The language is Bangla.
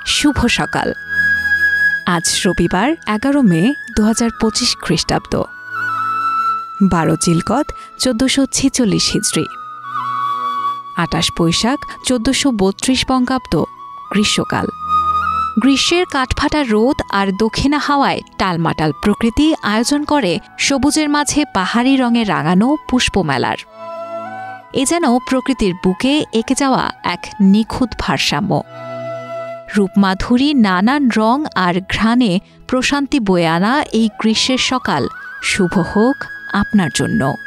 শুভ সকাল। আজ রবিবার ১১ মে ২০২৫ খ্রিস্টাব্দ, ১২ চিলকত ১৪৪৬ হিজরি, ২৮ বৈশাখ ১৪৩২ বঙ্গাব্দ, গ্রীষ্মকাল। গ্রীষ্মের কাঠফাটা রোদ আর দক্ষিণা হাওয়ায় টালমাটাল প্রকৃতি আয়োজন করে সবুজের মাঝে পাহাড়ি রঙে রাঙানো পুষ্পমেলার। এ যেন প্রকৃতির বুকে এঁকে যাওয়া এক নিখুঁত ভারসাম্য। রূপমাধুরী নানান রং আর ঘ্রাণে প্রশান্তি বয়ে আনা এই গ্রীষ্মের সকাল শুভ হোক আপনার জন্য।